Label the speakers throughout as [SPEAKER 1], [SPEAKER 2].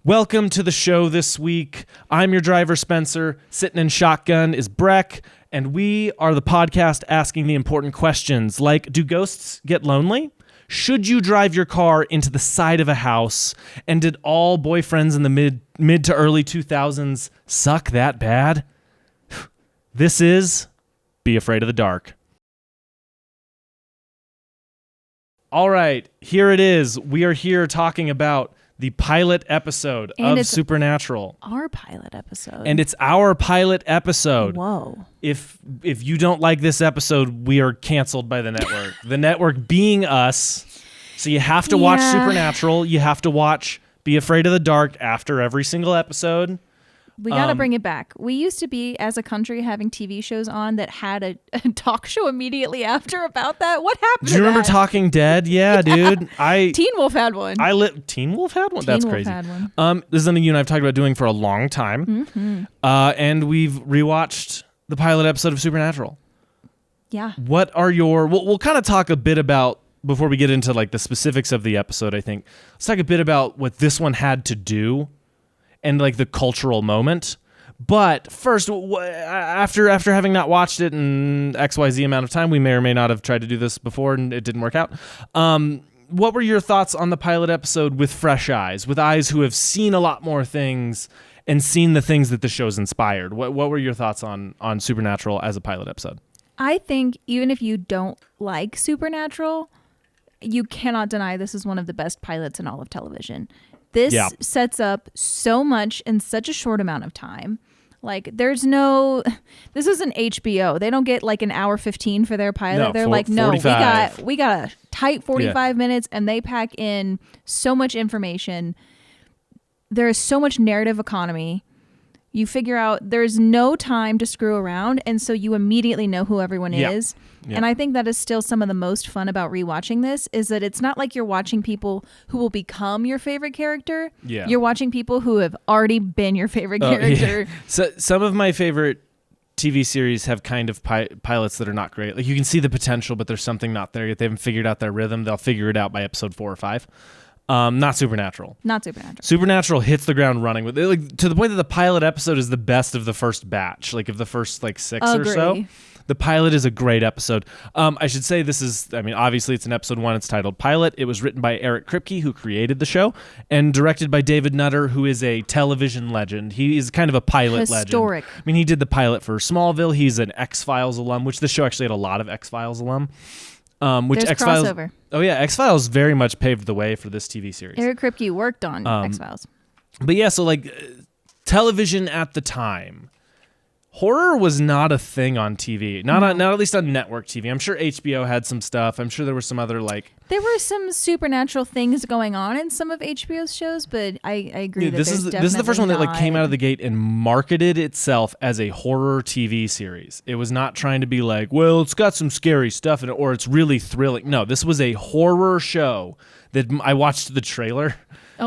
[SPEAKER 1] Welcome to the show this week. I'm your driver, Spencer. Sitting in shotgun is Breck, and we are the podcast asking the important questions like, do ghosts get lonely? Should you drive your car into the side of a house? And did all boyfriends in the mid to early 2000s suck that bad? This is Be Afraid of the Dark. All right, here it is. We are here talking about the pilot episode of Supernatural.
[SPEAKER 2] Our pilot episode.
[SPEAKER 1] And it's our pilot episode.
[SPEAKER 2] Whoa.
[SPEAKER 1] If you don't like this episode, we are canceled by the network. The network being us. So you have to watch Supernatural. You have to watch Be Afraid of the Dark after every single episode.
[SPEAKER 2] We got to bring it back. We used to be, as a country, having TV shows on that had a talk show immediately after about that. What happened
[SPEAKER 1] Do you remember Talking Dead? Yeah, dude.
[SPEAKER 2] Teen Wolf had one.
[SPEAKER 1] Teen Wolf had one? That's crazy.
[SPEAKER 2] Teen Wolf had one.
[SPEAKER 1] This is something you and I have talked about doing for a long time.
[SPEAKER 2] Mm-hmm.
[SPEAKER 1] And we've rewatched the pilot episode of Supernatural.
[SPEAKER 2] Yeah.
[SPEAKER 1] What are your... We'll kind of talk a bit about, before we get into like the specifics of the episode, I think, let's talk a bit about what this one had to do and like the cultural moment. But first, after having not watched it in XYZ amount of time, we may or may not have tried to do this before and it didn't work out. What were your thoughts on the pilot episode with fresh eyes, with eyes who have seen a lot more things and seen the things that the show's inspired? What were your thoughts on Supernatural as a pilot episode?
[SPEAKER 2] I think even if you don't like Supernatural, you cannot deny this is one of the best pilots in all of television. This sets up so much in such a short amount of time. Like, this isn't HBO. They don't get like an hour 15 for their pilot. They're like, no, 45. we got a tight 45 minutes, and they pack in so much information. There is so much narrative economy. You figure out there's no time to screw around, and so you immediately know who everyone is. Yeah. And I think that is still some of the most fun about rewatching this, is that it's not like you're watching people who will become your favorite character. Yeah. You're watching people who have already been your favorite character.
[SPEAKER 1] Yeah. So some of my favorite TV series have kind of pilots that are not great. Like, you can see the potential, but there's something not there yet. They haven't figured out their rhythm. They'll figure it out by episode 4 or 5. Not Supernatural. Supernatural hits the ground running with it, like, to the point that the pilot episode is the best of the first batch, like of the first like 6 or so. The pilot is a great episode. I should say obviously it's an episode 1. It's titled Pilot. It was written by Eric Kripke, who created the show, and directed by David Nutter, who is a television legend. He is kind of a pilot legend. I mean, he did the pilot for Smallville. He's an X-Files alum, which the show actually had a lot of X-Files alum. Which X-Files,
[SPEAKER 2] crossover.
[SPEAKER 1] Oh yeah, X-Files very much paved the way for this TV series.
[SPEAKER 2] Eric Kripke worked on X-Files.
[SPEAKER 1] But yeah, so like television at the time, horror was not a thing on TV. Not at least on network TV. I'm sure HBO had some stuff. I'm sure there were some other there were some supernatural things going on in some of HBO's shows, but I agree that this is the first one that like came out of the gate and marketed itself as a horror TV series. It was not trying to be like, well, it's got some scary stuff in it or it's really thrilling. No, this was a horror show that I watched the trailer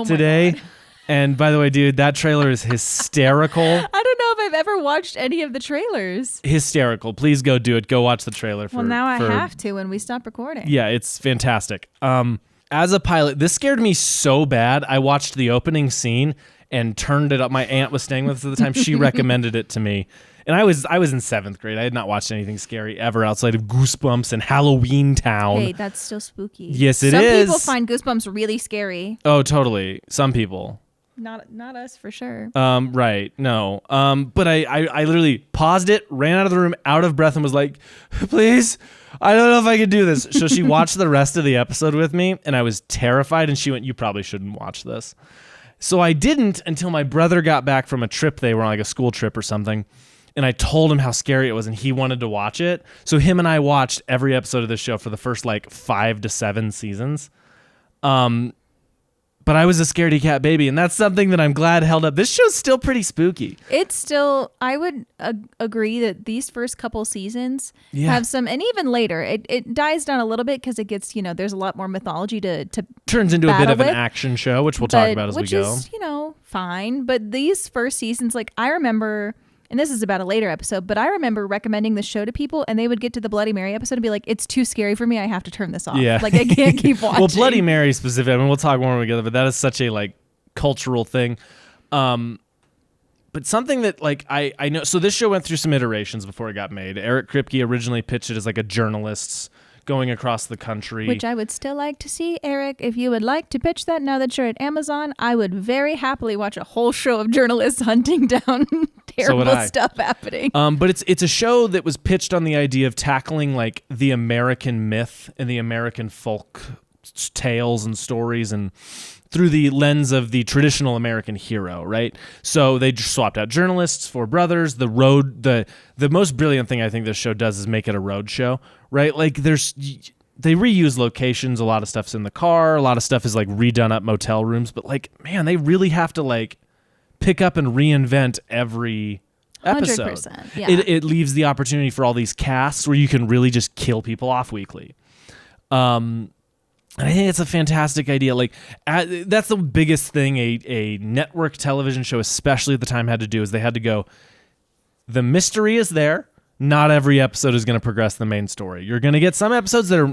[SPEAKER 1] today. God. And by the way, dude, that trailer is hysterical.
[SPEAKER 2] I don't know if I've ever watched any of the trailers.
[SPEAKER 1] Hysterical. Please go do it. Go watch the trailer.
[SPEAKER 2] Now I have to when we stop recording.
[SPEAKER 1] Yeah, it's fantastic. As a pilot, this scared me so bad. I watched the opening scene and turned it up. My aunt was staying with us at the time. She recommended it to me. And I was in 7th grade. I had not watched anything scary ever outside of Goosebumps and Halloween Town.
[SPEAKER 2] Hey, that's still spooky.
[SPEAKER 1] Yes, it is.
[SPEAKER 2] Some people find Goosebumps really scary.
[SPEAKER 1] Oh, totally. Some people.
[SPEAKER 2] Not us for sure.
[SPEAKER 1] Right. No. But I literally paused it, ran out of the room, out of breath, and was like, please, I don't know if I could do this. So she watched the rest of the episode with me, and I was terrified, and she went, you probably shouldn't watch this. So I didn't until my brother got back from a trip. They were on like a school trip or something, and I told him how scary it was, and he wanted to watch it. So him and I watched every episode of this show for the first like 5 to 7 seasons. But I was a scaredy cat baby, and that's something that I'm glad held up. This show's still pretty spooky.
[SPEAKER 2] It's still, I would agree that these first couple seasons have some, and even later, it dies down a little bit because it gets, there's a lot more mythology to
[SPEAKER 1] turns into a bit of an action show, which we'll talk about as we go.
[SPEAKER 2] Which is, fine. But these first seasons, like I remember, and this is about a later episode, but I remember recommending the show to people, and they would get to the Bloody Mary episode and be like, it's too scary for me. I have to turn this off. Yeah. Like, I can't keep watching.
[SPEAKER 1] Well, Bloody Mary specifically, I mean, we'll talk more together, but that is such a, like, cultural thing. But something that like I know, so this show went through some iterations before it got made. Eric Kripke originally pitched it as like a journalist's going across the country.
[SPEAKER 2] Which I would still like to see, Eric. If you would like to pitch that now that you're at Amazon, I would very happily watch a whole show of journalists hunting down terrible stuff happening.
[SPEAKER 1] But it's a show that was pitched on the idea of tackling like the American myth and the American folk tales and stories and through the lens of the traditional American hero, right? So they just swapped out journalists for brothers. The most brilliant thing I think this show does is make it a road show, right? Like they reuse locations. A lot of stuff's in the car. A lot of stuff is like redone up motel rooms. But like, man, they really have to like pick up and reinvent every episode.
[SPEAKER 2] 100%, yeah.
[SPEAKER 1] It leaves the opportunity for all these casts where you can really just kill people off weekly. And I think it's a fantastic idea. Like that's the biggest thing a network television show, especially at the time, had to do is they had to go, the mystery is there. Not every episode is going to progress the main story. You're going to get some episodes that are,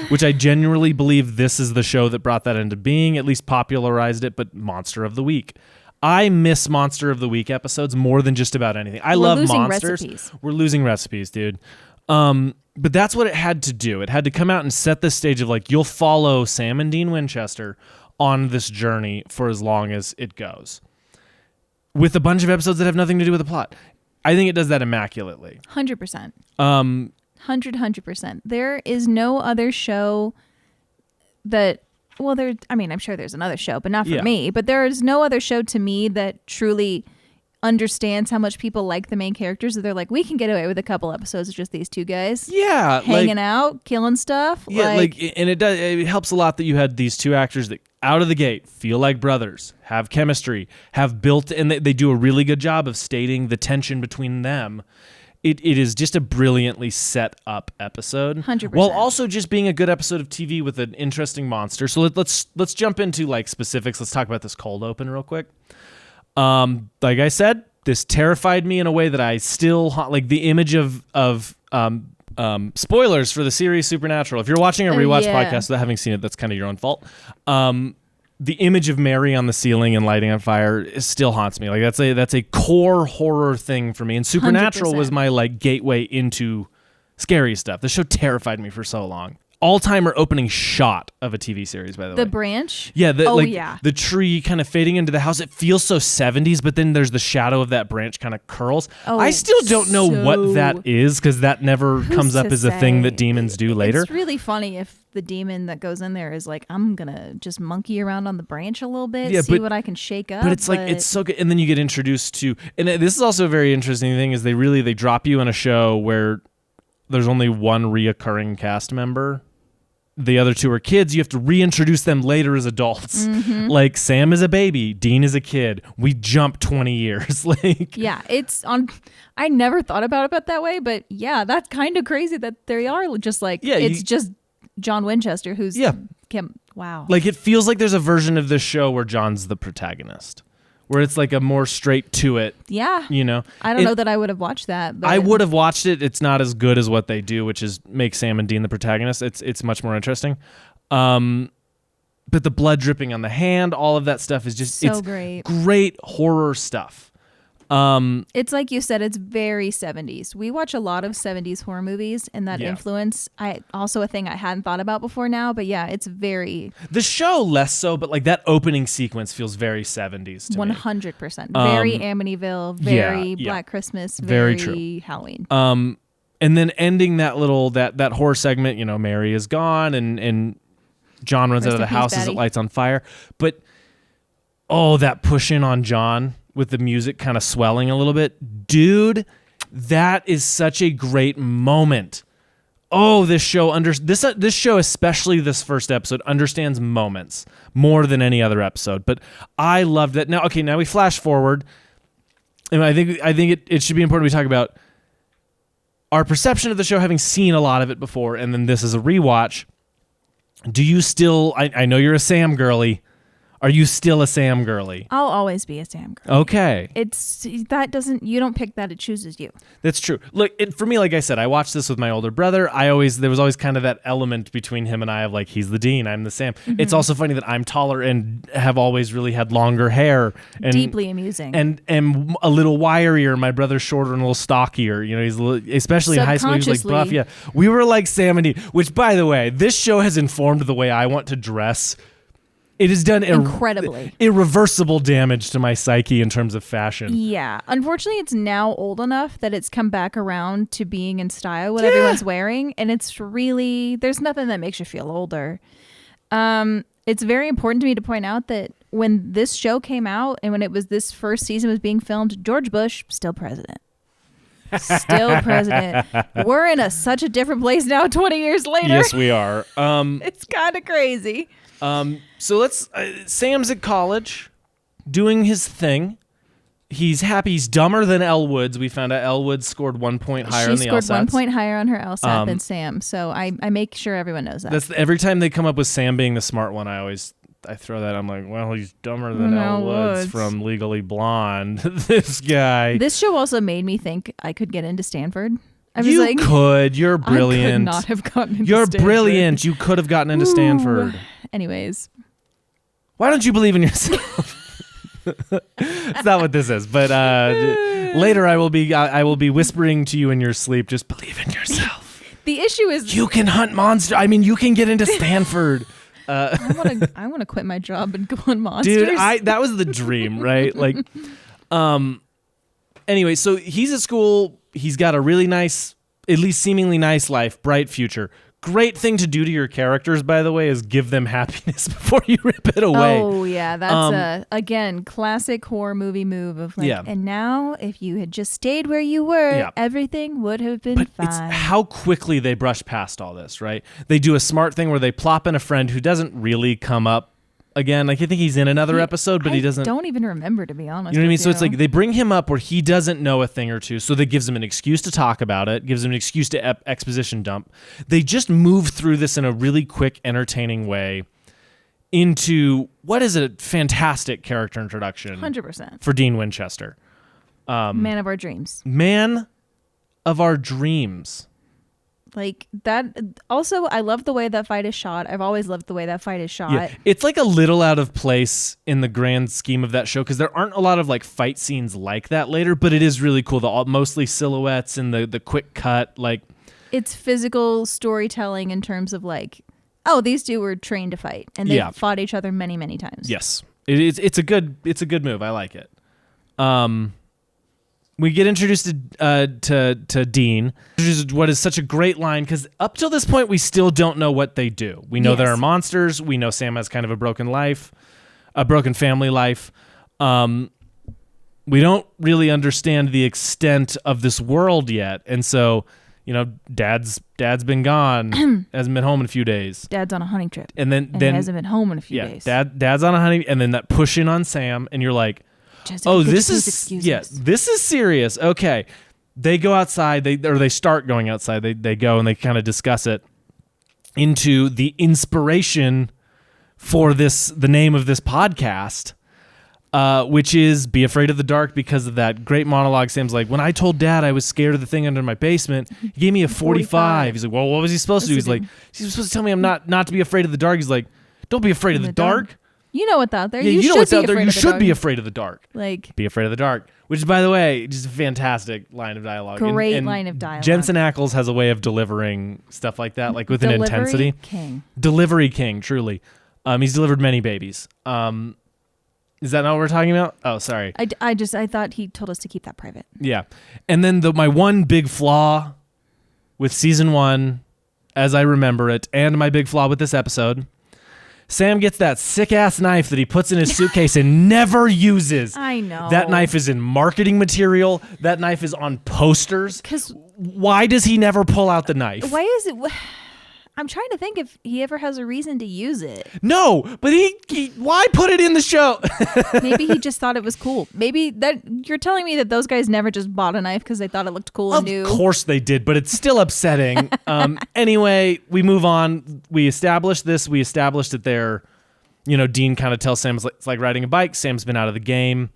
[SPEAKER 1] which I genuinely believe this is the show that brought that into being, at least popularized it, but Monster of the Week. I miss Monster of the Week episodes more than just about anything. I love monsters.
[SPEAKER 2] Recipes.
[SPEAKER 1] We're losing recipes, dude. But that's what it had to do. It had to come out and set the stage of like, you'll follow Sam and Dean Winchester on this journey for as long as it goes, with a bunch of episodes that have nothing to do with the plot. I think it does that immaculately.
[SPEAKER 2] 100%. 100%. There is no other show that, well, I'm sure there's another show, but not for me. But there is no other show to me that truly understands how much people like the main characters, that they're like, we can get away with a couple episodes of just these two guys hanging out, killing stuff.
[SPEAKER 1] And it helps a lot that you had these two actors that out of the gate feel like brothers, have chemistry, have built, and they do a really good job of stating the tension between them. It is just a brilliantly set up episode,
[SPEAKER 2] 100%.
[SPEAKER 1] While also just being a good episode of TV with an interesting monster. So let's jump into like specifics. Let's talk about this cold open real quick. Like I said, this terrified me in a way that I still like the image of spoilers for the series Supernatural. If you're watching a Rewatch podcast without having seen it, that's kind of your own fault. The image of Mary on the ceiling and lighting on fire still haunts me. Like that's a core horror thing for me. And Supernatural
[SPEAKER 2] 100%.
[SPEAKER 1] was my like gateway into scary stuff. The show terrified me for so long. All-timer opening shot of a TV series, by the way.
[SPEAKER 2] The branch?
[SPEAKER 1] Yeah, the tree kind of fading into the house. It feels so 70s, but then there's the shadow of that branch kind of curls. I still don't know what that is, because that never comes up as a thing that demons do later.
[SPEAKER 2] It's really funny if the demon that goes in there is like, I'm going to just monkey around on the branch a little bit, see what I can shake up.
[SPEAKER 1] But it's like, it's so good. And then you get introduced to, and this is also a very interesting thing, is they drop you in a show where there's only one reoccurring cast member. The other two are kids. You have to reintroduce them later as adults. Mm-hmm. Like Sam is a baby, Dean is a kid. We jump 20 years.
[SPEAKER 2] It's on. I never thought about it that way, but yeah, that's kind of crazy that they are just like, it's just John Winchester who's Kim. Wow.
[SPEAKER 1] Like it feels like there's a version of this show where John's the protagonist, where it's like a more straight to it.
[SPEAKER 2] Yeah.
[SPEAKER 1] You know?
[SPEAKER 2] I don't know that I would have watched that. But
[SPEAKER 1] I would have watched it. It's not as good as what they do, which is make Sam and Dean the protagonist. It's much more interesting. But the blood dripping on the hand, all of that stuff is just
[SPEAKER 2] so great.
[SPEAKER 1] Great horror stuff.
[SPEAKER 2] It's like you said, it's very 70s. We watch a lot of 70s horror movies, and that influence, also a thing I hadn't thought about before now, but yeah, it's very...
[SPEAKER 1] The show less so, but like that opening sequence feels very 70s to
[SPEAKER 2] 100%. Very Amityville, very Black Christmas, very true. Halloween.
[SPEAKER 1] And then ending that that horror segment, you know, Mary is gone and John runs out of the house as it lights on fire. But, that push in on John with the music kind of swelling a little bit. Dude, that is such a great moment. This show, this show, especially this first episode, understands moments more than any other episode. But I loved that. Now we flash forward. And I think it should be important we talk about our perception of the show, having seen a lot of it before, and then this is a rewatch. Do you still, I know you're a Sam girly, Are you still a Sam girly?
[SPEAKER 2] I'll always be a Sam girl.
[SPEAKER 1] Okay.
[SPEAKER 2] You don't pick that, it chooses you.
[SPEAKER 1] That's true. Look, for me, like I said, I watched this with my older brother. There was always kind of that element between him and I of like, he's the Dean, I'm the Sam. Mm-hmm. It's also funny that I'm taller and have always really had longer hair. And,
[SPEAKER 2] deeply amusing.
[SPEAKER 1] And a little wirier. My brother's shorter and a little stockier. You know, especially in high school, he was like buff. Yeah. We were like Sam and Dean, which, by the way, this show has informed the way I want to dress. It has done
[SPEAKER 2] incredibly
[SPEAKER 1] irreversible damage to my psyche in terms of fashion.
[SPEAKER 2] Yeah. Unfortunately, it's now old enough that it's come back around to being in style what everyone's wearing. And it's really, there's nothing that makes you feel older. It's very important to me to point out that when this show came out and when this first season was being filmed, George Bush, still president. Still president. We're in such a different place now 20 years later.
[SPEAKER 1] Yes, we are.
[SPEAKER 2] It's kind of crazy.
[SPEAKER 1] So Sam's at college doing his thing. He's happy. He's dumber than Elle Woods. We found out Elle Woods scored 1 point higher on the LSATs.
[SPEAKER 2] She scored 1 point higher on her LSAT than Sam. So I make sure everyone knows that.
[SPEAKER 1] Every time they come up with Sam being the smart one, I throw that. I'm like, well, he's dumber than Elle Woods from Legally Blonde. This guy.
[SPEAKER 2] This show also made me think I could get into Stanford.
[SPEAKER 1] You could. You're brilliant.
[SPEAKER 2] I could not have gotten into
[SPEAKER 1] You're
[SPEAKER 2] Stanford.
[SPEAKER 1] Brilliant. You could have gotten into Stanford.
[SPEAKER 2] Anyways.
[SPEAKER 1] Why don't you believe in yourself? It's not what this is, but later I will be whispering to you in your sleep, just believe in yourself.
[SPEAKER 2] The issue is
[SPEAKER 1] you can hunt monsters. I mean, you can get into Stanford.
[SPEAKER 2] I want to quit my job and go on monsters.
[SPEAKER 1] Dude, that was the dream, right? Like, anyway, so he's at school. He's got a really nice, at least seemingly nice life, bright future. Great thing to do to your characters, by the way, is give them happiness before you rip it away.
[SPEAKER 2] Oh, yeah. That's, again, classic horror movie move of like, and now if you had just stayed where you were, everything would have been fine.
[SPEAKER 1] It's how quickly they brush past all this, right? They do a smart thing where they plop in a friend who doesn't really come up again. Like, I think he's in another episode, but he doesn't.
[SPEAKER 2] I don't even remember, to be honest.
[SPEAKER 1] You know what I mean? So it's like they bring him up where he doesn't know a thing or two, so that gives him an excuse to talk about it, gives him an excuse to exposition dump. They just move through this in a really quick, entertaining way into what is a fantastic character introduction
[SPEAKER 2] 100%
[SPEAKER 1] for Dean Winchester.
[SPEAKER 2] Man of our dreams.
[SPEAKER 1] Man of our dreams.
[SPEAKER 2] Like that. Also, I love the way that fight is shot. I've always loved the way that fight is shot.
[SPEAKER 1] Yeah. It's like a little out of place in the grand scheme of that show because there aren't a lot of like fight scenes like that later, but it is really cool. Mostly silhouettes and the quick cut. Like,
[SPEAKER 2] it's physical storytelling in terms of like, oh, these two were trained to fight and they fought each other many, many times.
[SPEAKER 1] Yes, it's a good move. I like it. We get introduced to Dean, which is what is such a great line because up till this point we still don't know what they do. We know there are monsters. We know Sam has kind of a broken family life. We don't really understand the extent of this world yet, and so Dad's been gone, hasn't been home in a few days.
[SPEAKER 2] Dad's on a hunting trip,
[SPEAKER 1] and then
[SPEAKER 2] he hasn't been home in a few days.
[SPEAKER 1] Dad's on a hunting, and then that push in on Sam, and you're like.
[SPEAKER 2] Jessica,
[SPEAKER 1] this is serious. Okay. They go outside, they start going outside. They go and they kind of discuss it into the inspiration for the name of this podcast, which is Be Afraid of the Dark, because of that great monologue. Sam's like, when I told Dad I was scared of the thing under my basement, he gave me a 45. He's like, well, what was he supposed to do? He's like, he's supposed to tell me I'm not to be afraid of the dark. He's like, don't be afraid of the dark.
[SPEAKER 2] You know what's out there.
[SPEAKER 1] Yeah, you know what's out there. You should be afraid of the dark.
[SPEAKER 2] Like,
[SPEAKER 1] be afraid of the dark, which is, by the way, just a fantastic line of dialogue.
[SPEAKER 2] Great line of dialogue.
[SPEAKER 1] Jensen Ackles has a way of delivering stuff like that, like with an intensity. Delivery king, truly. He's delivered many babies. Is that not what we're talking about? Oh, sorry.
[SPEAKER 2] I thought he told us to keep that private. Yeah,
[SPEAKER 1] and then my one big flaw with season 1, as I remember it, and my big flaw with this episode. Sam gets that sick-ass knife that he puts in his suitcase and never uses.
[SPEAKER 2] I know.
[SPEAKER 1] That knife is in marketing material. That knife is on posters. Why does he never pull out the knife?
[SPEAKER 2] Why is it... I'm trying to think if he ever has a reason to use it.
[SPEAKER 1] No, but he why put it in the show?
[SPEAKER 2] Maybe he just thought it was cool. Maybe that you're telling me that those guys never just bought a knife because they thought it looked cool and new.
[SPEAKER 1] Of course they did, but it's still upsetting. Anyway, we move on. We established this. We established that they're Dean kind of tells Sam it's like riding a bike. Sam's been out of the game.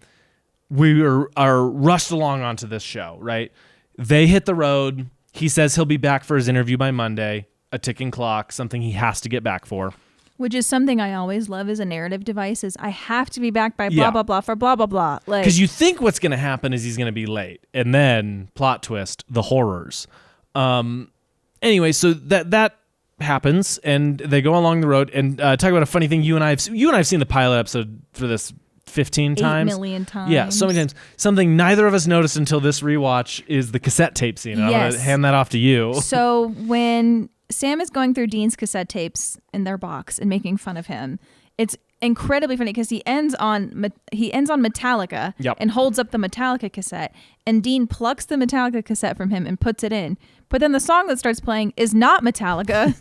[SPEAKER 1] We are rushed along onto this show, right? They hit the road. He says he'll be back for his interview by Monday, a ticking clock, something he has to get back for.
[SPEAKER 2] Which is something I always love as a narrative device is I have to be back by blah, blah, blah for blah, blah, blah.
[SPEAKER 1] Because you think what's going to happen is he's going to be late. And then, plot twist, the horrors. Anyway, so that happens, and they go along the road. And talk about a funny thing. You and I have seen the pilot episode for this 15 times.
[SPEAKER 2] 8 million times.
[SPEAKER 1] Yeah, so many times. Something neither of us noticed until this rewatch is the cassette tape scene. I'm going to hand that off to you.
[SPEAKER 2] So when Sam is going through Dean's cassette tapes in their box and making fun of him, it's incredibly funny because he ends on Metallica and holds up the Metallica cassette, and Dean plucks the Metallica cassette from him and puts it in. But then the song that starts playing is not Metallica,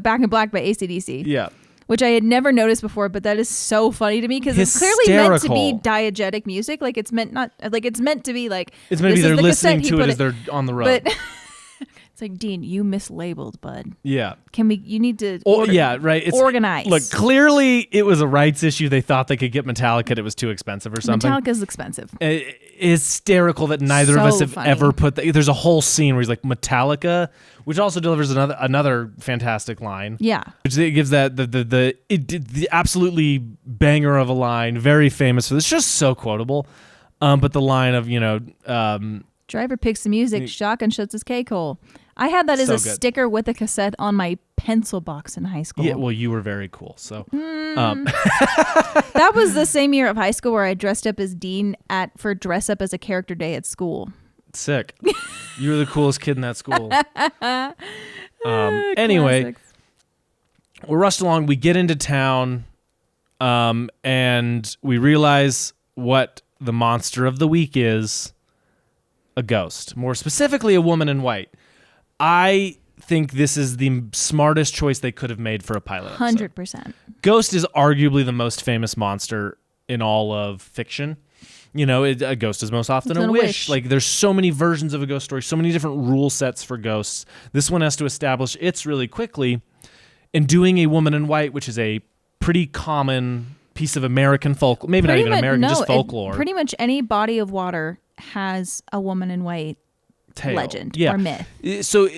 [SPEAKER 2] Back in Black by AC/DC.
[SPEAKER 1] Yeah.
[SPEAKER 2] Which I had never noticed before, but that is so funny to me because it's clearly meant to be diegetic music. Like it's meant to be like
[SPEAKER 1] it's meant to be they're listening to it as they're on the road.
[SPEAKER 2] But it's like, Dean, you mislabeled, bud.
[SPEAKER 1] Yeah.
[SPEAKER 2] You need to
[SPEAKER 1] It's,
[SPEAKER 2] organize.
[SPEAKER 1] Look, clearly it was a rights issue. They thought they could get Metallica and it was too expensive or something.
[SPEAKER 2] Metallica's expensive.
[SPEAKER 1] Hysterical that neither of us have ever put that. There's a whole scene where he's like, Metallica, which also delivers another fantastic line.
[SPEAKER 2] Yeah.
[SPEAKER 1] Which gives that the absolutely banger of a line, very famous for this. It's just so quotable. But the line of,
[SPEAKER 2] driver picks the music, shotgun shuts his K-hole. I had that as a sticker with a cassette on my pencil box in high school.
[SPEAKER 1] Yeah, well, you were very cool. So
[SPEAKER 2] that was the same year of high school where I dressed up as Dean for dress up as a character day at school.
[SPEAKER 1] Sick. You were the coolest kid in that school. Anyway, we're rushed along. We get into town, and we realize what the monster of the week is. A ghost. More specifically, a woman in white. I think this is the smartest choice they could have made for a pilot episode.
[SPEAKER 2] 100%.
[SPEAKER 1] Ghost is arguably the most famous monster in all of fiction. A ghost is most often a wish. Like, there's so many versions of a ghost story, so many different rule sets for ghosts. This one has to establish its really quickly. And doing a woman in white, which is a pretty common piece of American folk, maybe not even American, just folklore.
[SPEAKER 2] Pretty much any body of water has a woman in white legend or myth.
[SPEAKER 1] So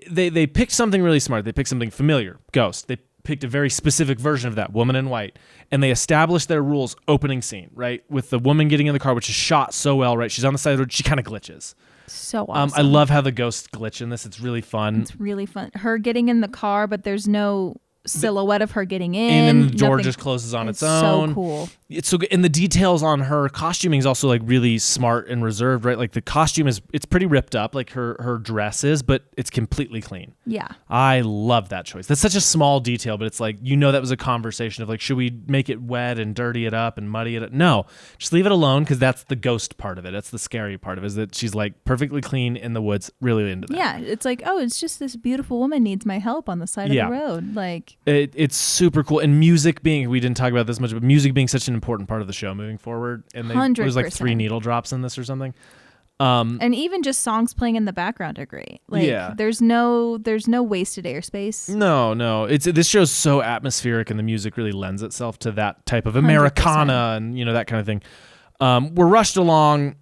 [SPEAKER 1] they picked something really smart. They picked something familiar, ghost. They picked a very specific version of that, woman in white, and they established their rules opening scene, right? With the woman getting in the car, which is shot so well, right? She's on the side of the road. She kind of glitches.
[SPEAKER 2] So awesome.
[SPEAKER 1] I love how the ghosts glitch in this. It's really fun.
[SPEAKER 2] It's really fun. Her getting in the car, but there's no silhouette of her getting in.
[SPEAKER 1] And the door just closes on its own.
[SPEAKER 2] So cool.
[SPEAKER 1] It's so good. And the details on her costuming is also like really smart and reserved, right? Like the costume it's pretty ripped up, like her dress is, but it's completely clean.
[SPEAKER 2] Yeah.
[SPEAKER 1] I love that choice. That's such a small detail, but it's like, that was a conversation of like, should we make it wet and dirty it up and muddy it up? No, just leave it alone because that's the ghost part of it. That's the scary part of it, is that she's like perfectly clean in the woods, really into that.
[SPEAKER 2] Yeah. It's like, it's just this beautiful woman needs my help on the side of the road. Like,
[SPEAKER 1] it's super cool. And music we didn't talk about this much, but music being such an important part of the show moving forward. And there's like 3 needle drops in this or something.
[SPEAKER 2] And even just songs playing in the background are great. Like, there's no wasted airspace.
[SPEAKER 1] No. This show's so atmospheric, and the music really lends itself to that type of Americana 100%. And that kind of thing. We're rushed along.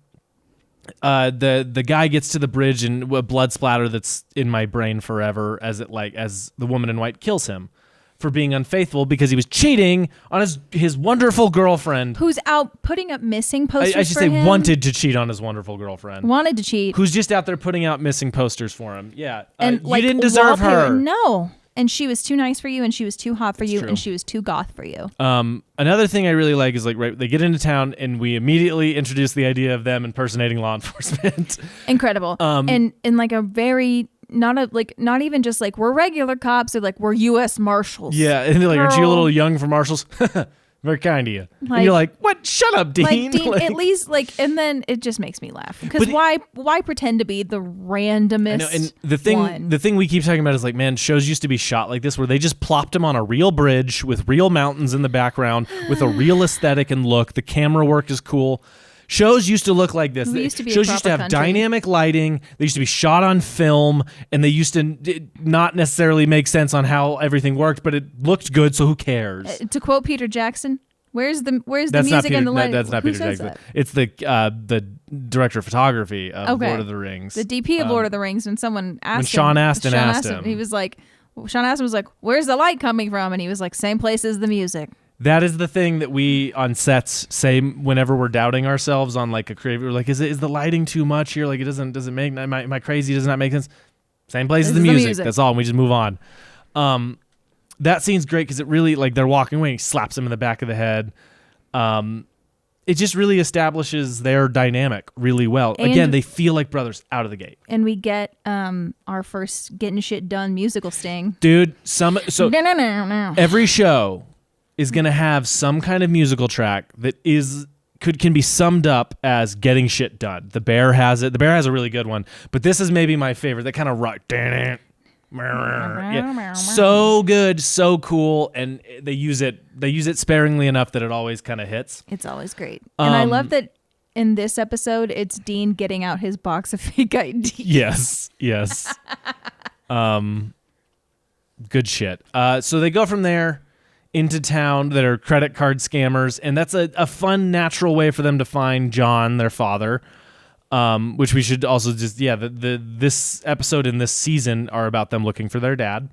[SPEAKER 1] The guy gets to the bridge, and a blood splatter that's in my brain forever as the woman in white kills him for being unfaithful because he was cheating on his wonderful girlfriend.
[SPEAKER 2] Who's out putting up missing posters
[SPEAKER 1] I should
[SPEAKER 2] for
[SPEAKER 1] say
[SPEAKER 2] him.
[SPEAKER 1] Wanted to cheat on his wonderful girlfriend.
[SPEAKER 2] Wanted to cheat.
[SPEAKER 1] Who's just out there putting out missing posters for him. Yeah.
[SPEAKER 2] And
[SPEAKER 1] you didn't deserve her.
[SPEAKER 2] No. And she was too nice for you, and she was too hot for you, and she was too goth for you.
[SPEAKER 1] Another thing I really like is they get into town, and we immediately introduce the idea of them impersonating law enforcement.
[SPEAKER 2] Incredible. And like a very... not even just like we're regular cops, they're like we're U.S. Marshals.
[SPEAKER 1] Yeah, and they're like, aren't you a little young for marshals? Very kind of you. And you're like, what? Shut up, Dean.
[SPEAKER 2] Like, Dean, at least and then it just makes me laugh because why pretend to be the randomest? I know, and
[SPEAKER 1] the thing we keep talking about is like, man, shows used to be shot like this where they just plopped him on a real bridge with real mountains in the background with a real aesthetic and look. The camera work is cool. Shows used to look like this.
[SPEAKER 2] We used to be a
[SPEAKER 1] Shows used to have
[SPEAKER 2] proper country.
[SPEAKER 1] dynamic lighting. They used to be shot on film, and they used to not necessarily make sense on how everything worked, but it looked good, so who cares?
[SPEAKER 2] To quote Peter Jackson, where's the
[SPEAKER 1] That's
[SPEAKER 2] music and the lighting?
[SPEAKER 1] That's not
[SPEAKER 2] Who
[SPEAKER 1] Peter
[SPEAKER 2] says
[SPEAKER 1] Jackson.
[SPEAKER 2] that?
[SPEAKER 1] It's the director of photography of
[SPEAKER 2] Okay.
[SPEAKER 1] Lord of the Rings.
[SPEAKER 2] The DP of Lord of the Rings. When someone asked
[SPEAKER 1] Sean
[SPEAKER 2] him,
[SPEAKER 1] Astin asked him.
[SPEAKER 2] he was like, Sean Astin was like, "Where's the light coming from?" And he was like, "Same place as the music."
[SPEAKER 1] That is the thing that we on sets say whenever we're doubting ourselves on like a creative. We're like, is the lighting too much here? Like, it doesn't make am I crazy? Does not make sense. Same place as the music. That's all. And we just move on. That scene's great because it really, like, they're walking away and he slaps him in the back of the head. It just really establishes their dynamic really well.
[SPEAKER 2] And
[SPEAKER 1] again, they feel like brothers out of the gate.
[SPEAKER 2] And we get our first getting shit done musical sting.
[SPEAKER 1] Dude,
[SPEAKER 2] No.
[SPEAKER 1] every show is going to have some kind of musical track that can be summed up as getting shit done. The Bear has it. The Bear has a really good one, but this is maybe my favorite. That kind of rock. Yeah. So good, so cool, and they use it sparingly enough that it always kind of hits.
[SPEAKER 2] It's always great. And I love that in this episode it's Dean getting out his box of fake IDs.
[SPEAKER 1] Yes. Good shit. So they go from there into town that are credit card scammers, and that's a fun, natural way for them to find John, their father. Which we should also just this episode and this season are about them looking for their dad.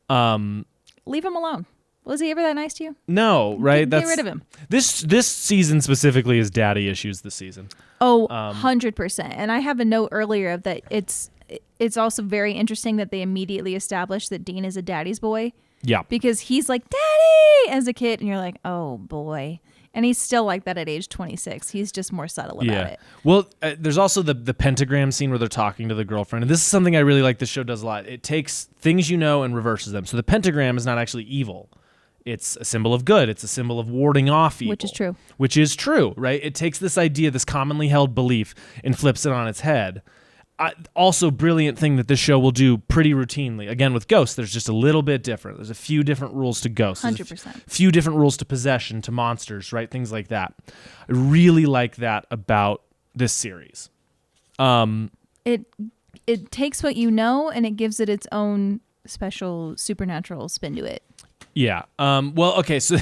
[SPEAKER 2] Leave him alone. Was he ever that nice to you?
[SPEAKER 1] No, right?
[SPEAKER 2] Get rid of him.
[SPEAKER 1] This season specifically is daddy issues this season.
[SPEAKER 2] Oh, 100%. And I have a note earlier of that it's also very interesting that they immediately established that Dean is a daddy's boy.
[SPEAKER 1] Yeah.
[SPEAKER 2] Because he's like, "Daddy," as a kid, and you're like, "Oh boy." And he's still like that at age 26. He's just more subtle about it.
[SPEAKER 1] Well, there's also the pentagram scene where they're talking to the girlfriend. And this is something I really like this show does a lot. It takes things you know and reverses them. So the pentagram is not actually evil. It's a symbol of good. It's a symbol of warding off evil. Which is true, right? It takes this idea, this commonly held belief, and flips it on its head. Also, brilliant thing that this show will do pretty routinely. Again, with ghosts, there's just a little bit different. There's a few different rules to ghosts.
[SPEAKER 2] 100%.
[SPEAKER 1] A few different rules to possession, to monsters, right? Things like that. I really like that about this series.
[SPEAKER 2] It takes what you know and it gives it its own special supernatural spin to it.
[SPEAKER 1] Yeah. Well, okay. So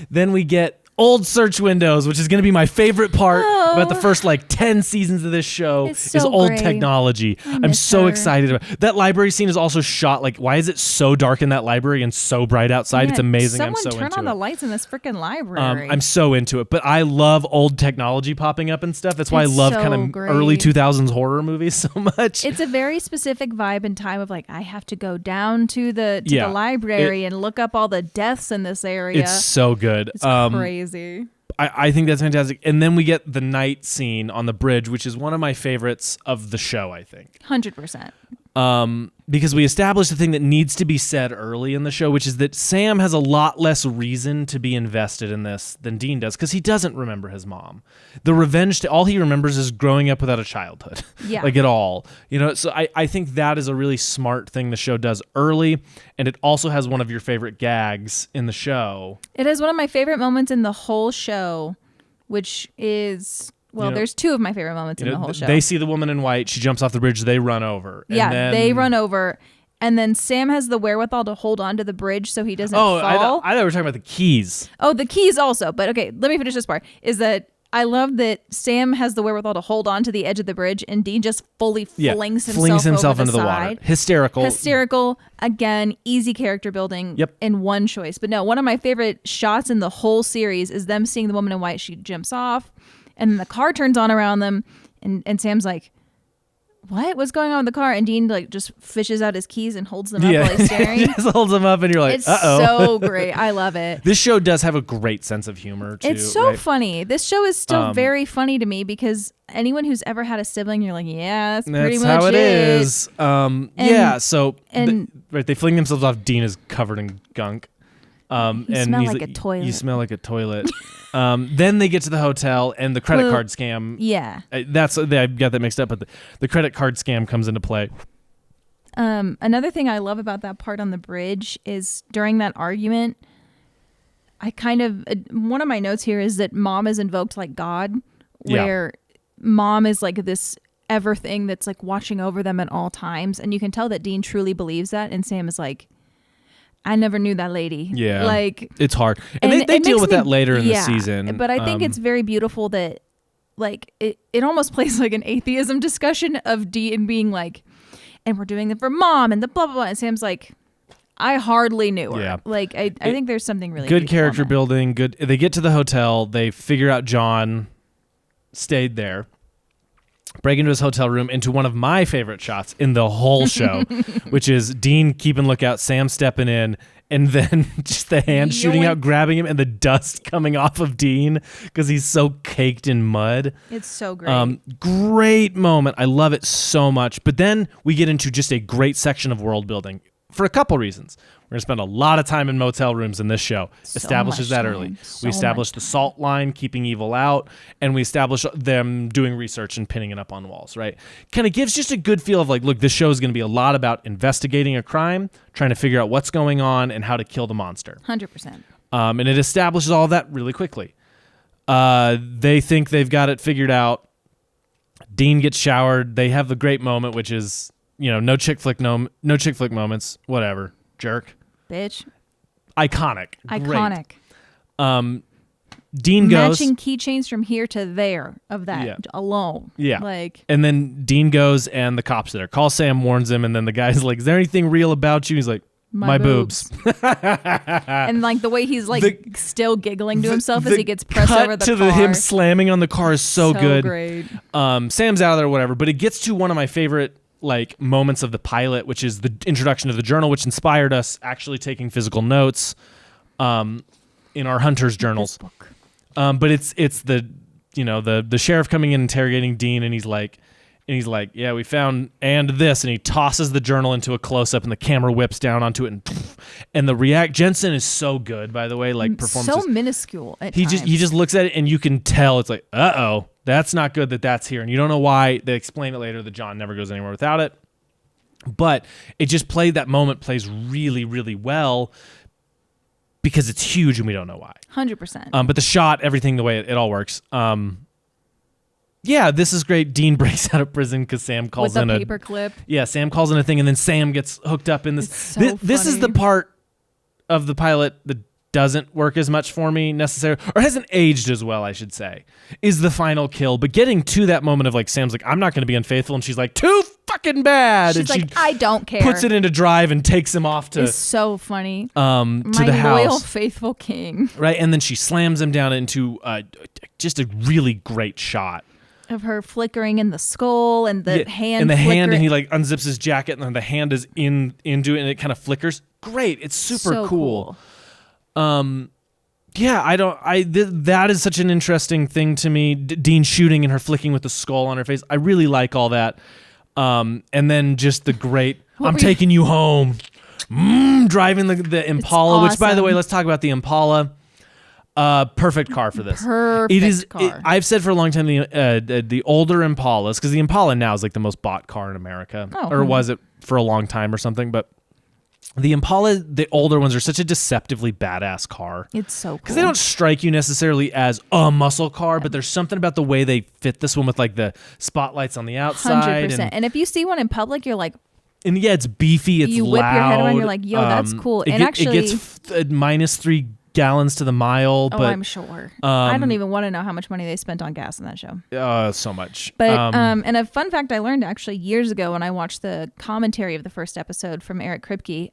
[SPEAKER 1] then we get old search windows, which is going to be my favorite part about the first 10 seasons of this show
[SPEAKER 2] so
[SPEAKER 1] is old
[SPEAKER 2] great.
[SPEAKER 1] technology. I'm so excited about that library scene is also shot why is it so dark in that library and so bright outside? It's amazing. I'm so into it.
[SPEAKER 2] Someone turn on the lights in this freaking library.
[SPEAKER 1] I'm so into it, but I love old technology popping up and stuff. That's why I love
[SPEAKER 2] so
[SPEAKER 1] kind of
[SPEAKER 2] great.
[SPEAKER 1] early 2000s horror movies so much.
[SPEAKER 2] It's a very specific vibe and time of I have to go down to the library and look up all the deaths in this area.
[SPEAKER 1] It's so good.
[SPEAKER 2] It's crazy.
[SPEAKER 1] I think that's fantastic. And then we get the night scene on the bridge, which is one of my favorites of the show, I think.
[SPEAKER 2] 100%.
[SPEAKER 1] Because we established the thing that needs to be said early in the show, which is that Sam has a lot less reason to be invested in this than Dean does, because he doesn't remember his mom. The revenge, all he remembers is growing up without a childhood.
[SPEAKER 2] Yeah.
[SPEAKER 1] At all. So I think that is a really smart thing the show does early, and it also has one of your favorite gags in the show.
[SPEAKER 2] It has one of my favorite moments in the whole show, which is... Well, there's two of my favorite moments in the whole show.
[SPEAKER 1] They see the woman in white. She jumps off the bridge. They run over.
[SPEAKER 2] They run over. And then Sam has the wherewithal to hold on to the bridge so he doesn't fall.
[SPEAKER 1] I thought we were talking about the keys.
[SPEAKER 2] Oh, the keys also. But okay, let me finish this part. Is that I love that Sam has the wherewithal to hold on to the edge of the bridge and Dean just fully flings himself
[SPEAKER 1] into the water. Hysterical.
[SPEAKER 2] Again, easy character building in one choice. But no, one of my favorite shots in the whole series is them seeing the woman in white. She jumps off. And then the car turns on around them, and Sam's like, "What? What's going on with the car?" And Dean just fishes out his keys and holds them up while he's staring.
[SPEAKER 1] He just holds them up, and you're like,
[SPEAKER 2] "It's
[SPEAKER 1] uh-oh."
[SPEAKER 2] so great. I love it.
[SPEAKER 1] This show does have a great sense of humor too.
[SPEAKER 2] It's so funny. This show is still very funny to me because anyone who's ever had a sibling, you're like, "Yeah, that's pretty much
[SPEAKER 1] how it is."
[SPEAKER 2] So
[SPEAKER 1] they fling themselves off. Dean is covered in gunk.
[SPEAKER 2] You smell like a toilet.
[SPEAKER 1] You smell like a toilet. Then they get to the hotel and the credit card scam.
[SPEAKER 2] Yeah.
[SPEAKER 1] I got that mixed up, but the credit card scam comes into play.
[SPEAKER 2] Another thing I love about that part on the bridge is during that argument, one of my notes here is that Mom is invoked like God, where mom is like this ever thing that's like watching over them at all times. And you can tell that Dean truly believes that. And Sam is like, I never knew that lady.
[SPEAKER 1] Yeah.
[SPEAKER 2] Like,
[SPEAKER 1] it's hard. And they deal with that later in the season.
[SPEAKER 2] But I think it's very beautiful that like it almost plays like an atheism discussion of Dean being like, and we're doing it for mom and the blah, blah, blah. And Sam's like, I hardly knew her.
[SPEAKER 1] Yeah.
[SPEAKER 2] Like, I think there's something really
[SPEAKER 1] good character building. Good. They get to the hotel. They figure out John stayed there. Break into his hotel room, into one of my favorite shots in the whole show, which is Dean keeping lookout, Sam stepping in, and then just the hand shooting out, grabbing him, and the dust coming off of Dean because he's so caked in mud.
[SPEAKER 2] It's so great.
[SPEAKER 1] Great moment. I love it so much. But then we get into just a great section of world building for a couple reasons. We're going to spend a lot of time in motel rooms in this show. Establishes that early. We establish the salt line, keeping evil out, and we establish them doing research and pinning it up on walls, right? Kind of gives just a good feel of like, look, this show is going to be a lot about investigating a crime, trying to figure out what's going on and how to kill the monster.
[SPEAKER 2] 100%.
[SPEAKER 1] And it establishes all of that really quickly. They think they've got it figured out. Dean gets showered. They have the great moment, which is, no chick flick moments, whatever. Jerk.
[SPEAKER 2] Bitch.
[SPEAKER 1] Iconic.
[SPEAKER 2] Great.
[SPEAKER 1] Dean goes.
[SPEAKER 2] Matching keychains from here to there of that alone.
[SPEAKER 1] Yeah.
[SPEAKER 2] Like.
[SPEAKER 1] And then Dean goes and the cops there. Call Sam, warns him, and then the guy's like, is there anything real about you? He's like, my boobs.
[SPEAKER 2] And like the way he's like still giggling to himself as he gets pressed over the car.
[SPEAKER 1] Him slamming on the car is so good.
[SPEAKER 2] Great.
[SPEAKER 1] Sam's out of there or whatever, but it gets to one of my favorite like moments of the pilot, which is the introduction of the journal, which inspired us actually taking physical notes in our hunter's journals. But it's the the sheriff coming in interrogating Dean, and he's like, yeah, we found and this, and he tosses the journal into a close up, and the camera whips down onto it, and the Jensen is so good, by the way, like performances.
[SPEAKER 2] So minuscule at
[SPEAKER 1] he
[SPEAKER 2] times.
[SPEAKER 1] He just looks at it, and you can tell it's like, uh-oh. That's not good that's here. And you don't know why. They explain it later that John never goes anywhere without it. But it just that moment plays really, really well because it's huge and we don't know why.
[SPEAKER 2] 100%.
[SPEAKER 1] But the shot, everything, the way it all works. Yeah, this is great. Dean breaks out of prison because Sam calls in a
[SPEAKER 2] paper clip.
[SPEAKER 1] Yeah, Sam calls in a thing and then Sam gets hooked up in this. This is the part of the pilot that doesn't work as much for me necessarily, or hasn't aged as well, I should say, is the final kill. But getting to that moment of like, Sam's like, I'm not going to be unfaithful. And she's like, too fucking bad.
[SPEAKER 2] She's
[SPEAKER 1] and
[SPEAKER 2] like, I don't care.
[SPEAKER 1] Puts it into drive and takes him off to.
[SPEAKER 2] It's so funny.
[SPEAKER 1] To the house.
[SPEAKER 2] My loyal, faithful king.
[SPEAKER 1] Right. And then she slams him down into just a really great shot.
[SPEAKER 2] Of her flickering in the skull and the hand.
[SPEAKER 1] And the hand, and he like unzips his jacket and then the hand is into it and it kind of flickers. Great. It's super cool. That is such an interesting thing to me. Dean shooting and her flicking with the skull on her face. I really like all that. And then just the great, I'm taking you home. Driving the Impala, which by the way, let's talk about the Impala. Perfect car for this.
[SPEAKER 2] Perfect car.
[SPEAKER 1] I've said for a long time the older Impalas, because the Impala now is like the most bought car in America, or was it for a long time or something, but the Impala, the older ones, are such a deceptively badass car.
[SPEAKER 2] It's so cool.
[SPEAKER 1] Because they don't strike you necessarily as a muscle car, but there's something about the way they fit this one with like the spotlights on the outside.
[SPEAKER 2] 100%. And if you see one in public, you're like,
[SPEAKER 1] and yeah, it's beefy, it's loud.
[SPEAKER 2] You whip your head around, you're like, yo, that's cool.
[SPEAKER 1] It gets -3 gallons to the mile.
[SPEAKER 2] Oh,
[SPEAKER 1] but,
[SPEAKER 2] I'm sure. I don't even want to know how much money they spent on gas in that show.
[SPEAKER 1] So much.
[SPEAKER 2] But and a fun fact I learned actually years ago when I watched the commentary of the first episode from Eric Kripke.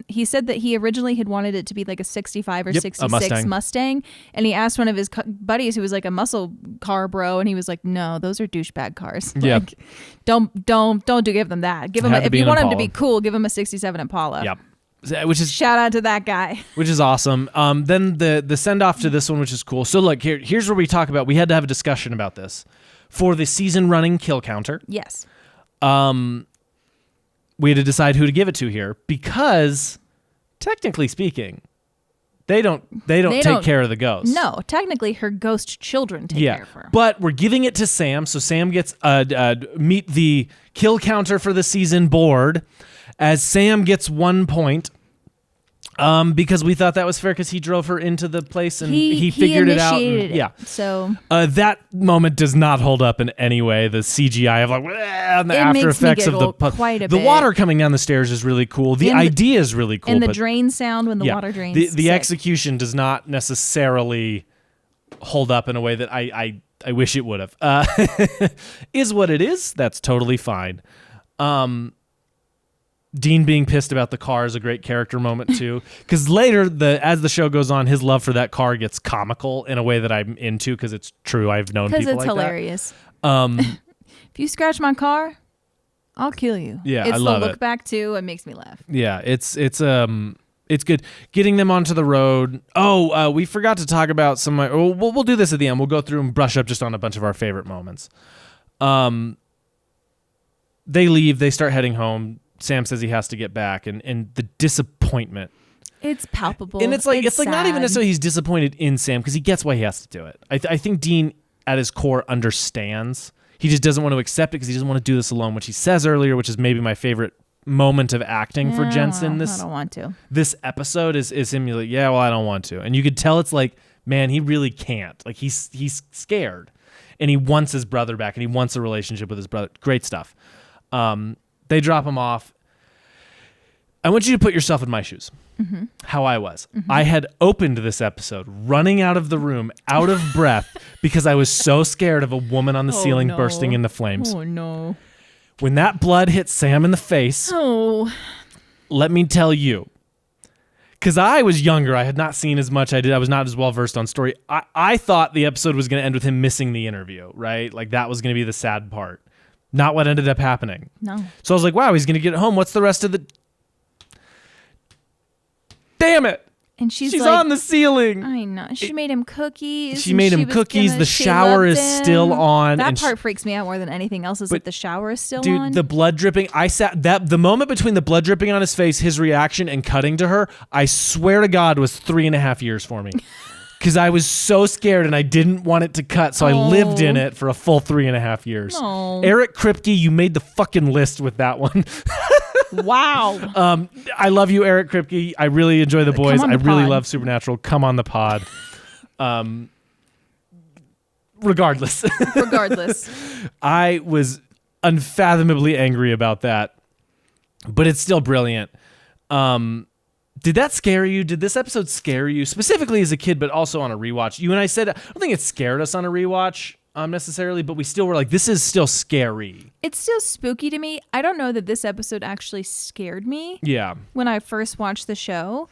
[SPEAKER 2] He said that he originally had wanted it to be like a 65 or 66 Mustang, and he asked one of his buddies who was like a muscle car bro, and he was like, "No, those are douchebag cars. Like, don't give them that. Give them if you want them to be cool, give them a 67 Impala."
[SPEAKER 1] Yep. Which is
[SPEAKER 2] shout out to that guy,
[SPEAKER 1] which is awesome. Then the send off to this one, which is cool. So look, here's where we talk about. We had to have a discussion about this for the season running kill counter.
[SPEAKER 2] Yes.
[SPEAKER 1] We had to decide who to give it to here because, technically speaking, they don't take care of the ghost.
[SPEAKER 2] No, technically her ghost children take care of her.
[SPEAKER 1] But we're giving it to Sam, so Sam gets meet the kill counter for the season board. As Sam gets 1 point, Because we thought that was fair because he drove her into the place and he figured it out. And, yeah.
[SPEAKER 2] So
[SPEAKER 1] that moment does not hold up in any way. The CGI of and the after effects of the water coming down the stairs is really cool. The idea is really cool.
[SPEAKER 2] And the drain sound when the water drains.
[SPEAKER 1] The execution does not necessarily hold up in a way that I wish it would have. Is what it is. That's totally fine. Dean being pissed about the car is a great character moment too, because later, as the show goes on, his love for that car gets comical in a way that I'm into because it's true. I've known people like that. Because it's
[SPEAKER 2] hilarious. If you scratch my car, I'll kill you.
[SPEAKER 1] Yeah,
[SPEAKER 2] I love it. It's the look back too. It makes me laugh.
[SPEAKER 1] Yeah, it's good. Getting them onto the road. Oh, we forgot to talk about some. We'll do this at the end. We'll go through and brush up just on a bunch of our favorite moments. They leave. They start heading home. Sam says he has to get back, and the disappointment.
[SPEAKER 2] It's palpable.
[SPEAKER 1] And it's like not even necessarily he's disappointed in Sam because he gets why he has to do it. I think Dean at his core understands. He just doesn't want to accept it because he doesn't want to do this alone, which he says earlier, which is maybe my favorite moment of acting for Jensen.
[SPEAKER 2] I don't want to.
[SPEAKER 1] This episode is him like, yeah, well, I don't want to. And you could tell it's like, man, he really can't. Like he's scared. And he wants his brother back and he wants a relationship with his brother. Great stuff. They drop him off. I want you to put yourself in my shoes. Mm-hmm. How I was. Mm-hmm. I had opened this episode running out of the room, out of breath, because I was so scared of a woman on the ceiling bursting into flames.
[SPEAKER 2] Oh, no.
[SPEAKER 1] When that blood hit Sam in the face, let me tell you, because I was younger, I had not seen as much. I was not as well versed on story. I thought the episode was going to end with him missing the interview, right? Like that was going to be the sad part. Not what ended up happening.
[SPEAKER 2] No.
[SPEAKER 1] So I was like, wow, he's going to get home. What's the rest of the... Damn it.
[SPEAKER 2] And she's
[SPEAKER 1] like, on the ceiling.
[SPEAKER 2] I know. She made him cookies.
[SPEAKER 1] She made him cookies. The shower is still on.
[SPEAKER 2] That part freaks me out more than anything else is that the shower is still on.
[SPEAKER 1] Dude, the blood dripping. The moment between the blood dripping on his face, his reaction, and cutting to her, I swear to God, was 3.5 years for me. Because I was so scared and I didn't want it to cut, so I lived in it for a full 3.5 years. Eric Kripke, you made the fucking list with that one.
[SPEAKER 2] Wow.
[SPEAKER 1] I love you, Eric Kripke. I really enjoy The Boys. I really love Supernatural. Come on the pod. Regardless. I was unfathomably angry about that, but it's still brilliant. Did that scare you? Did this episode scare you specifically as a kid, but also on a rewatch? You and I said, I don't think it scared us on a rewatch necessarily, but we still were like, this is still scary.
[SPEAKER 2] It's still spooky to me. I don't know that this episode actually scared me.
[SPEAKER 1] Yeah.
[SPEAKER 2] When I first watched the show.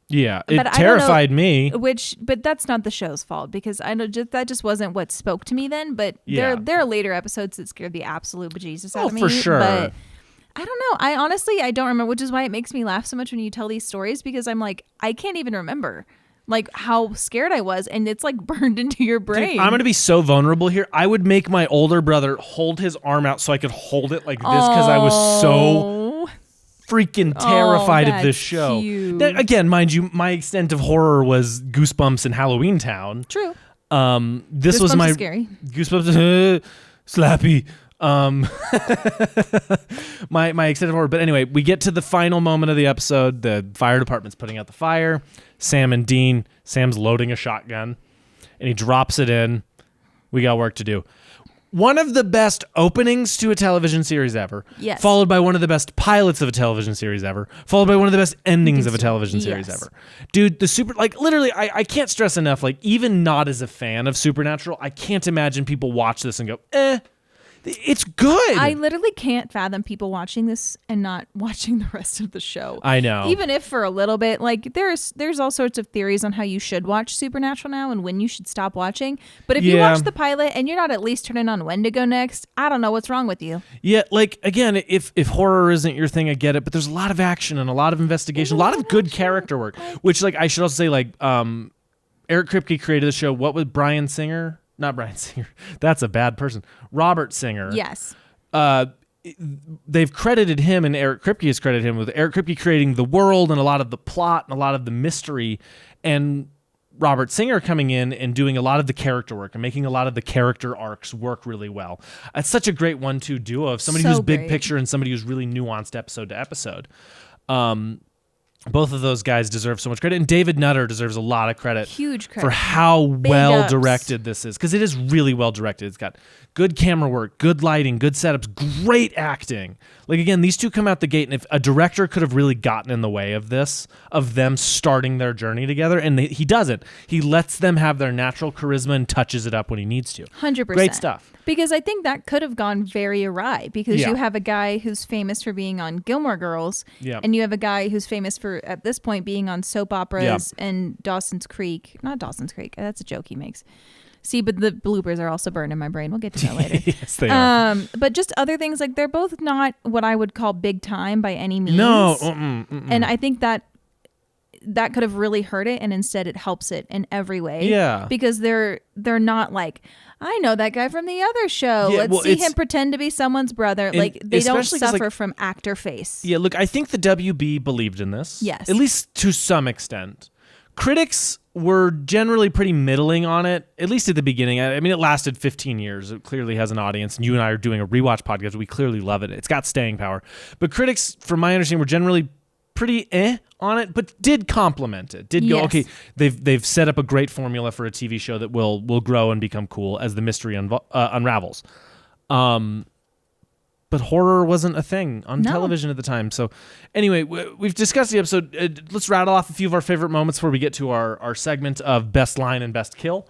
[SPEAKER 1] Yeah, it terrified me.
[SPEAKER 2] But that's not the show's fault because I know that just wasn't what spoke to me then. But there are later episodes that scared the absolute bejesus out of me. Oh, for sure. But I don't know. I don't remember, which is why it makes me laugh so much when you tell these stories because I'm like, I can't even remember like how scared I was, and it's like burned into your brain.
[SPEAKER 1] Dude, I'm gonna be so vulnerable here. I would make my older brother hold his arm out so I could hold it like this because I was so freaking terrified of this show. Now, again, mind you, my extent of horror was Goosebumps and Halloween Town.
[SPEAKER 2] True.
[SPEAKER 1] This was my
[SPEAKER 2] scary.
[SPEAKER 1] Goosebumps slappy. My extent of horror. But anyway, we get to the final moment of the episode. The fire department's putting out the fire. Sam and Dean. Sam's loading a shotgun, and he drops it in. We got work to do. One of the best openings to a television series ever.
[SPEAKER 2] Yes.
[SPEAKER 1] Followed by one of the best pilots of a television series ever. Followed by one of the best endings of a television series ever. Dude, literally, I can't stress enough, like, even not as a fan of Supernatural, I can't imagine people watch this and go, it's good.
[SPEAKER 2] I literally can't fathom people watching this and not watching the rest of the show.
[SPEAKER 1] I know.
[SPEAKER 2] Even if for a little bit, like there's all sorts of theories on how you should watch Supernatural now and when you should stop watching. But if you watch the pilot and you're not at least turning on when to go next, I don't know what's wrong with you.
[SPEAKER 1] Yeah, like again, if horror isn't your thing, I get it. But there's a lot of action and a lot of investigation, a lot of good character work. Which, like, I should also say, like, Eric Kripke created the show. What was Bryan Singer? Not Bryan Singer. That's a bad person. Robert Singer.
[SPEAKER 2] Yes.
[SPEAKER 1] They've credited him, and Eric Kripke has credited him with Eric Kripke creating the world and a lot of the plot and a lot of the mystery, and Robert Singer coming in and doing a lot of the character work and making a lot of the character arcs work really well. It's such a great 1-2 duo of somebody who's big picture and somebody who's really nuanced episode to episode. Both of those guys deserve so much credit, and David Nutter deserves a lot of credit.
[SPEAKER 2] Huge credit
[SPEAKER 1] for how well
[SPEAKER 2] ups.
[SPEAKER 1] directed this is, because it is really well directed. It's got good camera work, good lighting, good setups, great acting. Like, again, these two come out the gate, and if a director could have really gotten in the way of this, of them starting their journey together, and he doesn't. He lets them have their natural charisma and touches it up when he needs to.
[SPEAKER 2] 100%.
[SPEAKER 1] Great stuff.
[SPEAKER 2] Because I think that could have gone very awry, because
[SPEAKER 1] Yeah.
[SPEAKER 2] you have a guy who's famous for being on Gilmore Girls,
[SPEAKER 1] Yeah.
[SPEAKER 2] and you have a guy who's famous for, at this point, being on soap operas and Dawson's Creek. Not Dawson's Creek. That's a joke he makes. See, but the bloopers are also burned in my brain. We'll get to that later.
[SPEAKER 1] Yes, they are.
[SPEAKER 2] But just other things, like, they're both not what I would call big time by any means.
[SPEAKER 1] No.
[SPEAKER 2] And I think that could have really hurt it, and instead it helps it in every way.
[SPEAKER 1] Yeah.
[SPEAKER 2] Because they're not like, I know that guy from the other show.
[SPEAKER 1] Yeah,
[SPEAKER 2] Let's
[SPEAKER 1] well,
[SPEAKER 2] see
[SPEAKER 1] it's-
[SPEAKER 2] him pretend to be someone's brother. Like, they don't
[SPEAKER 1] especially 'cause,
[SPEAKER 2] suffer
[SPEAKER 1] like-
[SPEAKER 2] from actor face.
[SPEAKER 1] Yeah, look, I think the WB believed in this.
[SPEAKER 2] Yes.
[SPEAKER 1] At least to some extent. Critics were generally pretty middling on it, at least at the beginning. I mean, it lasted 15 years. It clearly has an audience, and you and I are doing a rewatch podcast. We clearly love it. It's got staying power. But critics, from my understanding, were generally pretty on it, but did compliment it. Did go,
[SPEAKER 2] Yes.
[SPEAKER 1] okay, they've set up a great formula for a TV show that will grow and become cool as the mystery unravels. But horror wasn't a thing on television at the time. So anyway, we've discussed the episode. Let's rattle off a few of our favorite moments before we get to our segment of best line and best kill.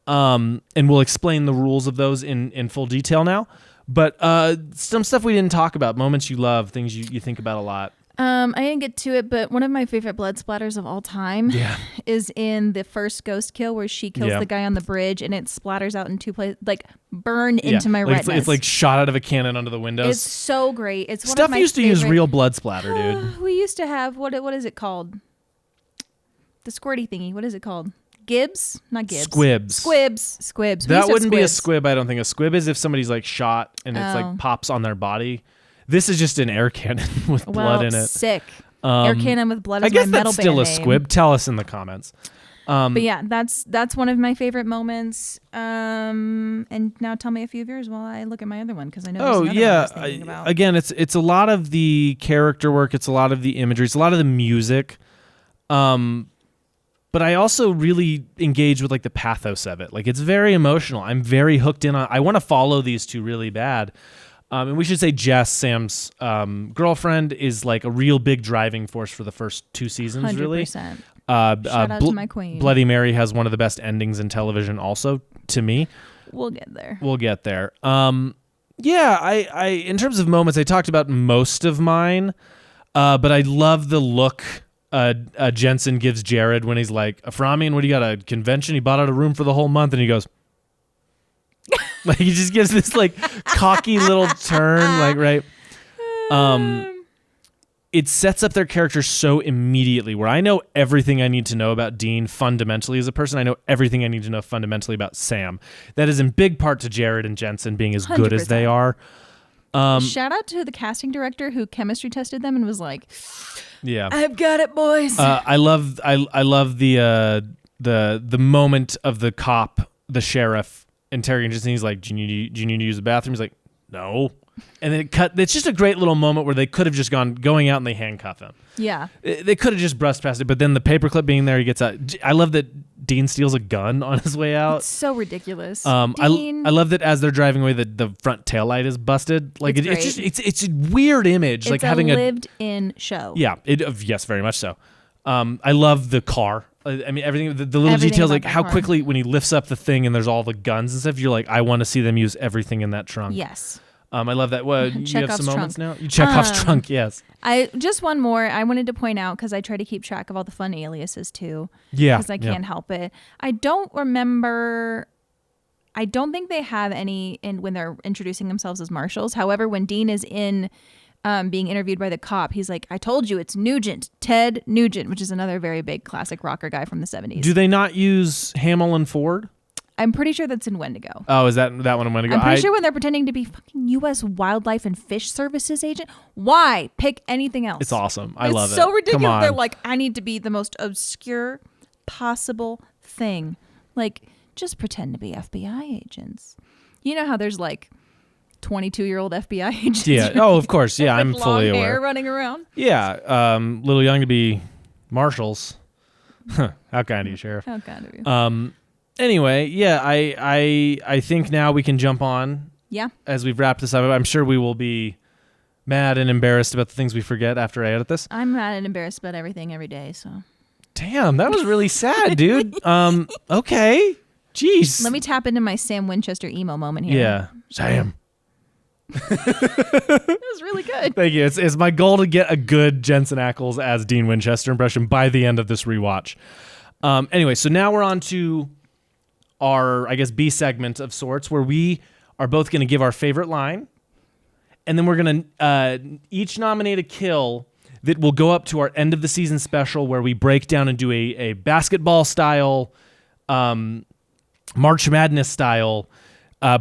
[SPEAKER 1] And we'll explain the rules of those in full detail now. But some stuff we didn't talk about, moments you love, things you think about a lot.
[SPEAKER 2] I didn't get to it, but one of my favorite blood splatters of all time is in the first ghost kill, where she kills the guy on the bridge, and it splatters out in two places, like burned into my retinas.
[SPEAKER 1] It's like shot out of a cannon onto the windows.
[SPEAKER 2] It's so great. It's one
[SPEAKER 1] Stuff
[SPEAKER 2] of my
[SPEAKER 1] used to use real blood splatter, dude.
[SPEAKER 2] We used to have what is it called? The squirty thingy. What is it called? Gibs? Not Gibs.
[SPEAKER 1] Squibs.
[SPEAKER 2] We
[SPEAKER 1] That
[SPEAKER 2] used to have
[SPEAKER 1] wouldn't be a
[SPEAKER 2] squibs.
[SPEAKER 1] squib, I don't think. A squib is if somebody's like shot and it's like pops on their body. This is just an air cannon with blood in it.
[SPEAKER 2] Sick. Air cannon with blood is
[SPEAKER 1] I guess
[SPEAKER 2] my metal
[SPEAKER 1] that's still a
[SPEAKER 2] band name.
[SPEAKER 1] squib. Tell us in the comments.
[SPEAKER 2] But yeah, that's one of my favorite moments. And now tell me a few of yours while I look at my other one, because I know there's another one I was thinking about.
[SPEAKER 1] Again, it's a lot of the character work. It's a lot of the imagery. It's a lot of the music. But I also really engage with like the pathos of it. Like, it's very emotional. I'm very hooked in on. I want to follow these two really bad. And we should say Jess, Sam's girlfriend, is like a real big driving force for the first two seasons,
[SPEAKER 2] 100%.
[SPEAKER 1] really.
[SPEAKER 2] Shout out to my queen.
[SPEAKER 1] Bloody Mary has one of the best endings in television also, to me.
[SPEAKER 2] We'll get there.
[SPEAKER 1] Yeah, I in terms of moments, I talked about most of mine, but I love the look Jensen gives Jared when he's like, Aframian, what do you got, a convention? He bought out a room for the whole month, and he goes... like, he just gives this like cocky little turn, like, right. It sets up their characters so immediately, where I know everything I need to know about Dean fundamentally as a person. I know everything I need to know fundamentally about Sam. That is in big part to Jared and Jensen being as good as they are.
[SPEAKER 2] Shout out to the casting director who chemistry tested them and was like,
[SPEAKER 1] Yeah,
[SPEAKER 2] I've got it, boys.
[SPEAKER 1] I love the moment of the cop, the sheriff, interrogating Jensen. He's like, do you need to use the bathroom? He's like, no. And then it's just a great little moment where they could have just going out and they handcuff him.
[SPEAKER 2] Yeah.
[SPEAKER 1] They could have just brushed past it, but then the paperclip being there, he gets out. I love that Dean steals a gun on his way out.
[SPEAKER 2] It's so ridiculous.
[SPEAKER 1] I love that as they're driving away, the front taillight is busted. Like, it's a weird image.
[SPEAKER 2] It's
[SPEAKER 1] like having a
[SPEAKER 2] lived-in show.
[SPEAKER 1] Yeah. Yes, very much so. I love the car. I mean, everything, the little
[SPEAKER 2] Everything
[SPEAKER 1] details,
[SPEAKER 2] about
[SPEAKER 1] like
[SPEAKER 2] that
[SPEAKER 1] how
[SPEAKER 2] car.
[SPEAKER 1] quickly when he lifts up the thing and there's all the guns and stuff, you're like, I want to see them use everything in that trunk.
[SPEAKER 2] Yes.
[SPEAKER 1] I love that. Well, you have
[SPEAKER 2] Chekhov's
[SPEAKER 1] some moments
[SPEAKER 2] trunk.
[SPEAKER 1] now? You Chekhov's trunk, yes.
[SPEAKER 2] Just one more. I wanted to point out, because I try to keep track of all the fun aliases too.
[SPEAKER 1] Yeah.
[SPEAKER 2] Because I can't help it. I don't think they have any when they're introducing themselves as marshals. However, when Dean is in being interviewed by the cop, he's like, I told you, it's Nugent, Ted Nugent, which is another very big classic rocker guy from the 70s.
[SPEAKER 1] Do they not use Hamill and Ford?
[SPEAKER 2] I'm pretty sure that's in Wendigo.
[SPEAKER 1] Oh, is that one in Wendigo?
[SPEAKER 2] I'm pretty sure when they're pretending to be fucking U.S. Wildlife and Fish Services agent. Why pick anything else?
[SPEAKER 1] It's awesome. I love it.
[SPEAKER 2] It's so ridiculous.
[SPEAKER 1] Come on.
[SPEAKER 2] They're like, I need to be the most obscure possible thing. Like, just pretend to be FBI agents. You know how there's like 22-year-old FBI agents.
[SPEAKER 1] Yeah. Oh, of course. Yeah, I'm
[SPEAKER 2] with
[SPEAKER 1] fully
[SPEAKER 2] long
[SPEAKER 1] aware.
[SPEAKER 2] hair running around.
[SPEAKER 1] Yeah. Little young to be marshals. How kind of you, Sheriff.
[SPEAKER 2] How kind of you.
[SPEAKER 1] Anyway, yeah, I think now we can jump on.
[SPEAKER 2] Yeah.
[SPEAKER 1] As we've wrapped this up, I'm sure we will be mad and embarrassed about the things we forget after I edit this.
[SPEAKER 2] I'm mad and embarrassed about everything every day, so.
[SPEAKER 1] Damn, that was really sad, dude. Okay. Jeez.
[SPEAKER 2] Let me tap into my Sam Winchester emo moment here.
[SPEAKER 1] Yeah. Sam.
[SPEAKER 2] That was really good.
[SPEAKER 1] Thank you. It's my goal to get a good Jensen Ackles as Dean Winchester impression by the end of this rewatch. Anyway, so now we're on to our, I guess, B segment of sorts, where we are both going to give our favorite line, and then we're going to each nominate a kill that will go up to our end of the season special, where we break down and do a basketball style, March Madness style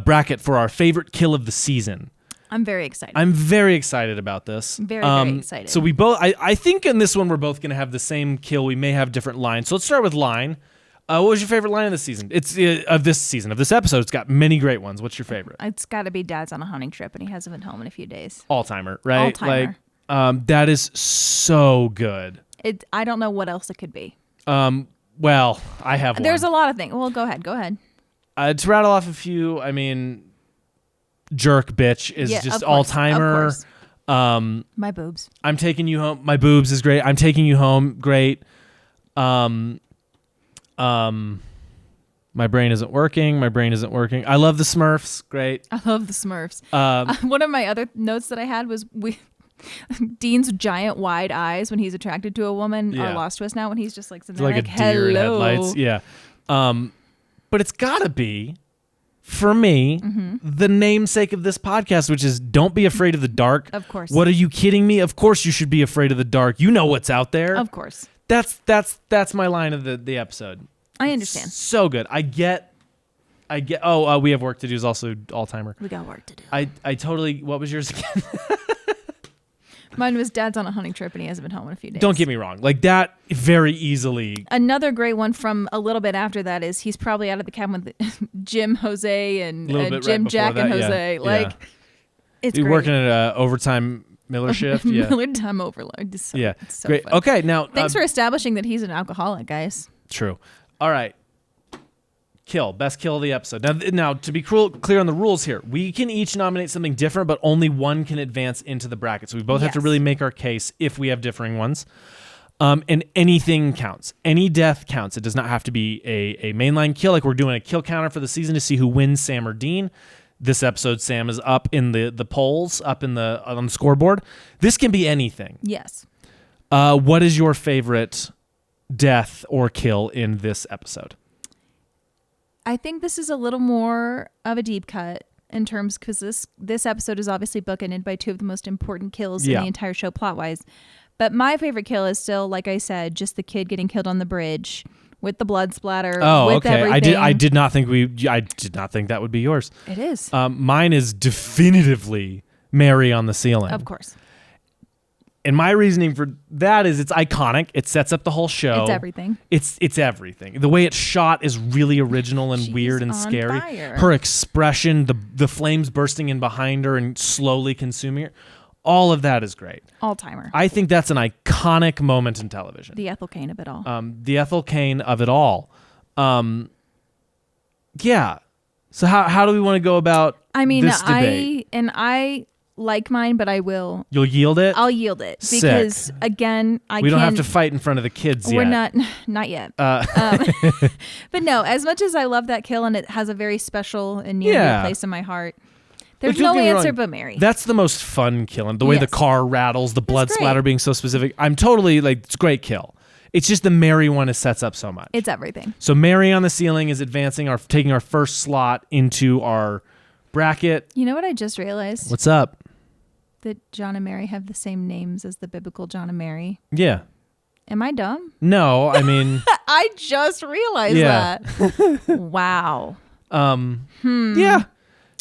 [SPEAKER 1] bracket for our favorite kill of the season.
[SPEAKER 2] I'm very excited.
[SPEAKER 1] I'm very excited about this.
[SPEAKER 2] Very excited.
[SPEAKER 1] So we both, I think in this one we're both going to have the same kill. We may have different lines. So let's start with line. What was your favorite line of this season? It's of this episode. It's got many great ones. What's your favorite?
[SPEAKER 2] It's got to be Dad's on a hunting trip and he hasn't been home in a few days.
[SPEAKER 1] All-timer, right?
[SPEAKER 2] All-timer.
[SPEAKER 1] Like, that is so good.
[SPEAKER 2] I don't know what else it could be.
[SPEAKER 1] Well, I have one.
[SPEAKER 2] There's a lot of things. Well, go ahead.
[SPEAKER 1] To rattle off a few, I mean, jerk bitch is just all-timer.
[SPEAKER 2] Of course. My boobs.
[SPEAKER 1] I'm taking you home. My boobs is great. I'm taking you home. Great. My brain isn't working. I love the Smurfs. Great.
[SPEAKER 2] I love the Smurfs. One of my other notes that I had was Dean's giant wide eyes when he's attracted to a woman are lost to us now when he's just like sitting there
[SPEAKER 1] like a deer in
[SPEAKER 2] hello.
[SPEAKER 1] headlights. Yeah. But it's gotta be, for me, the namesake of this podcast, which is don't be afraid of the dark.
[SPEAKER 2] Of course.
[SPEAKER 1] What are you kidding me? Of course you should be afraid of the dark. You know what's out there.
[SPEAKER 2] Of course.
[SPEAKER 1] That's my line of the episode.
[SPEAKER 2] I understand.
[SPEAKER 1] So good. I get. Oh, we have work to do is also all-timer.
[SPEAKER 2] We got work to do.
[SPEAKER 1] I totally. What was yours again?
[SPEAKER 2] Mine was Dad's on a hunting trip and he hasn't been home in a few days.
[SPEAKER 1] Don't get me wrong. Like that very easily.
[SPEAKER 2] Another great one from a little bit after that is he's probably out of the cabin with Jim, Jose, and Jim, Jack, and Jose. It's
[SPEAKER 1] You're
[SPEAKER 2] great.
[SPEAKER 1] working at an overtime Miller shift. Yeah.
[SPEAKER 2] Miller time overload. It's so
[SPEAKER 1] great.
[SPEAKER 2] fun.
[SPEAKER 1] Okay, now
[SPEAKER 2] thanks for establishing that he's an alcoholic, guys.
[SPEAKER 1] True. All right. Best kill of the episode. Now to be clear on the rules here, we can each nominate something different, but only one can advance into the bracket. So we both have to really make our case if we have differing ones. And anything counts. Any death counts. It does not have to be a mainline kill. Like we're doing a kill counter for the season to see who wins, Sam or Dean. This episode, Sam is up in the polls, up on the scoreboard. This can be anything.
[SPEAKER 2] Yes.
[SPEAKER 1] What is your favorite death or kill in this episode?
[SPEAKER 2] I think this is a little more of a deep cut in terms because this episode is obviously bookended by two of the most important kills in the entire show plot-wise. But my favorite kill is still, like I said, just the kid getting killed on the bridge with the blood splatter.
[SPEAKER 1] Oh,
[SPEAKER 2] with
[SPEAKER 1] okay.
[SPEAKER 2] Everything.
[SPEAKER 1] I did not think that would be yours.
[SPEAKER 2] It is.
[SPEAKER 1] Mine is definitively Mary on the ceiling.
[SPEAKER 2] Of course.
[SPEAKER 1] And my reasoning for that is it's iconic. It sets up the whole show.
[SPEAKER 2] It's everything.
[SPEAKER 1] It's everything. The way it's shot is really original and
[SPEAKER 2] She's
[SPEAKER 1] weird and
[SPEAKER 2] on
[SPEAKER 1] scary.
[SPEAKER 2] fire.
[SPEAKER 1] Her expression, the flames bursting in behind her and slowly consuming her, all of that is great.
[SPEAKER 2] All-timer.
[SPEAKER 1] I think that's an iconic moment in television.
[SPEAKER 2] The Ethel Cain of it all.
[SPEAKER 1] The Ethel Cain of it all. Yeah. So how do we want to go about this debate?
[SPEAKER 2] I like mine, but I will.
[SPEAKER 1] You'll yield it?
[SPEAKER 2] I'll yield it because
[SPEAKER 1] Sick.
[SPEAKER 2] Again,
[SPEAKER 1] we don't have to fight in front of the kids yet.
[SPEAKER 2] We're not yet. But no, as much as I love that kill and it has a very special and near place in my heart, there's no answer but Mary.
[SPEAKER 1] That's the most fun killing. The way the car rattles, the blood splatter being so specific. I'm totally it's a great kill. It's just the Mary one it sets up so much.
[SPEAKER 2] It's everything.
[SPEAKER 1] So Mary on the ceiling is taking our first slot into our bracket.
[SPEAKER 2] You know what I just realized?
[SPEAKER 1] What's up?
[SPEAKER 2] That John and Mary have the same names as the biblical John and Mary.
[SPEAKER 1] Yeah.
[SPEAKER 2] Am I dumb?
[SPEAKER 1] No, I mean.
[SPEAKER 2] I just realized that. Wow.
[SPEAKER 1] Yeah.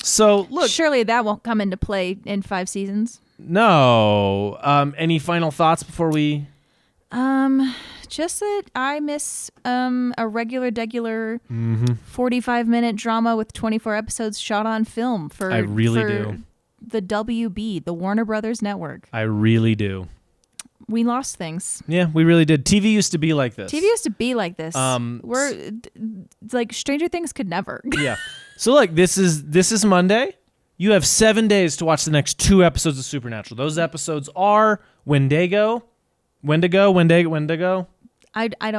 [SPEAKER 1] So look.
[SPEAKER 2] Surely that won't come into play in 5 seasons.
[SPEAKER 1] No. Any final thoughts before we?
[SPEAKER 2] Just that I miss a regular 45-minute drama with 24 episodes shot on film for
[SPEAKER 1] I really do.
[SPEAKER 2] the WB, the Warner Brothers Network.
[SPEAKER 1] I really do.
[SPEAKER 2] We lost things.
[SPEAKER 1] Yeah, we really did. TV used to be like this.
[SPEAKER 2] TV used to be like this. Like Stranger Things could never.
[SPEAKER 1] Yeah. So look, this is Monday. You have 7 days to watch the next 2 episodes of Supernatural. Those episodes are Wendigo.
[SPEAKER 2] I don't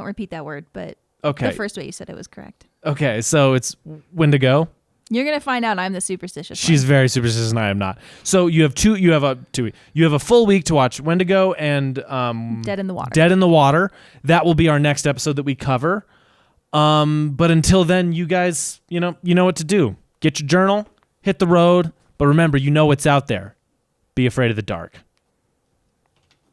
[SPEAKER 2] repeat that word, but
[SPEAKER 1] okay.
[SPEAKER 2] The first way you said it was correct.
[SPEAKER 1] Okay, so it's Wendigo.
[SPEAKER 2] You're gonna find out I'm the superstitious.
[SPEAKER 1] She's very superstitious, and I am not. So you have a full week to watch Wendigo and
[SPEAKER 2] Dead in the Water.
[SPEAKER 1] Dead in the Water. That will be our next episode that we cover. But until then, you guys, you know what to do. Get your journal, hit the road, but remember, you know what's out there. Be afraid of the dark.